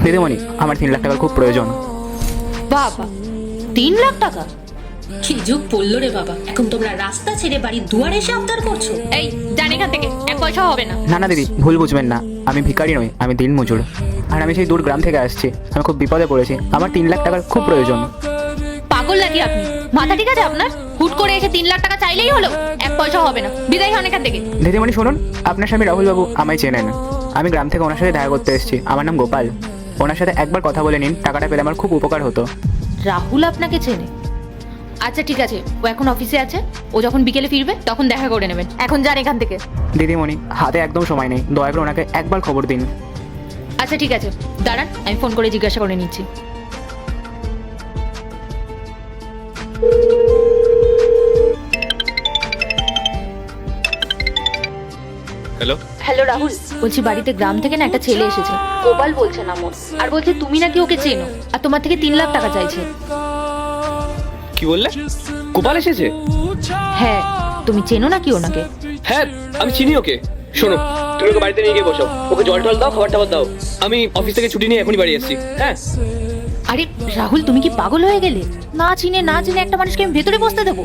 দিদিমণি, আমার 3 লাখ টাকার খুব প্রয়োজন। বাবা, 3 লাখ টাকা? কি যুগ পড়লো রে বাবা, এখন তোমরা রাস্তা ছেড়ে বাড়ির দুয়ারে এসে আবদার করছো? এই জান এখান থেকে, 1 পয়সাও হবে না। না না দিদি, ভুল বুঝবেন না, আমি ভিখারি নই, আমি দিনমজুর। আর আমি সেই দূর গ্রাম থেকে আসছি, আমি খুব বিপদে পড়েছি, আমার 3 লাখ টাকার খুব প্রয়োজন। পাগল নাকি আপনি? মাথা ঠিক আছে আপনার? হুট করে এসে 3 লাখ টাকা চাইলেই হলো? 1 পয়সাও হবে না, বিদায় হন এখান থেকে। দিদিমণি শুনুন, আপনার স্বামী রাহুল বাবু আমায় চেনেন। আমি গ্রাম থেকে ওনার সাথে দেখা করতে এসেছি, আমার নাম গোপাল। ওনার সাথে একবার কথা বলে নিন, টাকাটা পেলে আমার খুব উপকার হতো। রাহুল আপনাকে চেনে? আচ্ছা ঠিক আছে, ও এখন অফিসে আছে, ও যখন বিকেলে ফিরবে তখন দেখা করে নেবেন। এখন যান এখান থেকে। দিদিমণি, হাতে একদম সময় নেই, দয়া করে ওনাকে একবার খবর দিন। আচ্ছা ঠিক আছে, দাঁড়ান, আমি ফোন করে জিজ্ঞাসা করে নিচ্ছি। হ্যালো, হ্যালো রাহুল, বলছি বাড়িতে গ্রাম থেকে না একটা ছেলে এসেছে, গোপাল বলছে নাম ওর। আর বলছে তুমি নাকি ওকে চেনো, আর তোমার থেকে 3 লাখ টাকা চাইছে। কি বললে? গোপাল এসেছে? হ্যাঁ, তুমি চেনো নাকি ওনাকে? হ্যাঁ, আমি চিনি ওকে। শোনো, তুমি ওকে বাড়িতে নিয়ে গিয়ে বসো, ওকে জল টল দাও, খাবার টাবার দাও। আমি অফিস থেকে ছুটি নিয়ে এখনই বাড়ি আসছি। হ্যাঁ। আরে রাহুল, তুমি কি পাগল হয়ে গেলে? না চিনে একটা মানুষকে আমি ভেতরে বসতে দেবো?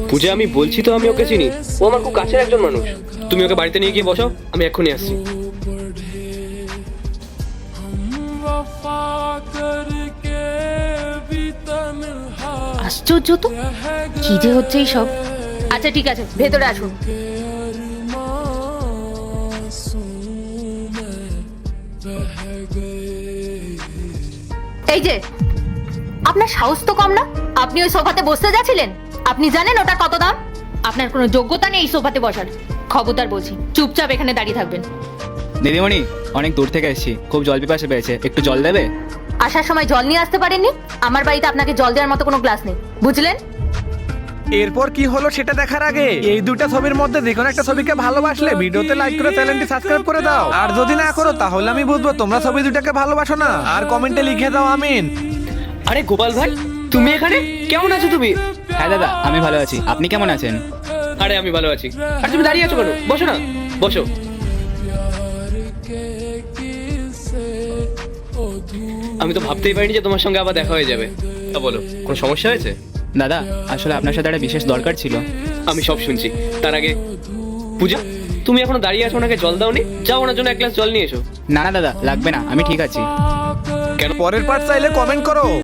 পূজা, আমি বলছি তো আমি ওকে চিনি, ও আমার খুব কাছের একজন মানুষ। তুমি ওকে বাড়িতে নিয়ে গিয়ে বসো, আমি এক্ষুনি আসছি। আশ্চর্য তো, কি যে হচ্ছে এই সব। আচ্ছা ঠিক আছে, ভেতরে আসুন। এই যে, আপনার সাহস তো কম না? আপনি ওই সোফাতে বসতে যাচ্ছিলেন? আপনি জানেন ওটা কত দাম? আপনার কোনো যোগ্যতা নেই এই সোফাতে বসার। খবরদার বলছি, চুপচাপ এখানে দাঁড়িয়ে থাকবেন। দিদিমণি, অনেক দূর থেকে এসেছি, খুব জল পিপাসা পেয়েছে, একটু জল দেবে? আসার সময় জল নিয়ে আসতে পারেননি? আমার বাড়িতে আপনাকে জল দেওয়ার মতো কোনো গ্লাস নেই, বুঝলেন? এরপর কি হলো সেটা দেখার আগে এই দুইটা ছবির মধ্যে যে কোনো একটা ছবিকে ভালোবাসলে ভিডিওতে লাইক করে চ্যানেলটি সাবস্ক্রাইব করে দাও। আর যদি না করো তাহলে আমি বুঝবো তোমরা ছবি দুটাকে ভালোবাসো না। আর কমেন্টে লিখে দাও আমিন। আরে গোপাল ভাই, তুমি এখানে? কেমন আছো তুমি? হ্যাঁ দাদা, আমি ভালো আছি, আপনি কেমন আছেন? আরে আমি ভালো আছি। আর তুমি দাঁড়িয়ে আছো কেন? বসো না, বসো। আমি তো ভাবতেই পারিনি যে তোমার সঙ্গে আবার দেখা হয়ে যাবে। তা বলো, কোনো সমস্যা হয়েছে? দাদা, আসলে আপনার সাথে একটা বিশেষ দরকার ছিল। আমি সব শুনছি, তার আগে পূজা, তুমি এখনো দাঁড়িয়ে আছো, ওনাকে জল দাওনি? যাও ওনার জন্য 1 গ্লাস জল নিয়ে এসো। না না দাদা, লাগবে না, আমি ঠিক আছি। পরের পার্ট চাইলে কমেন্ট করো।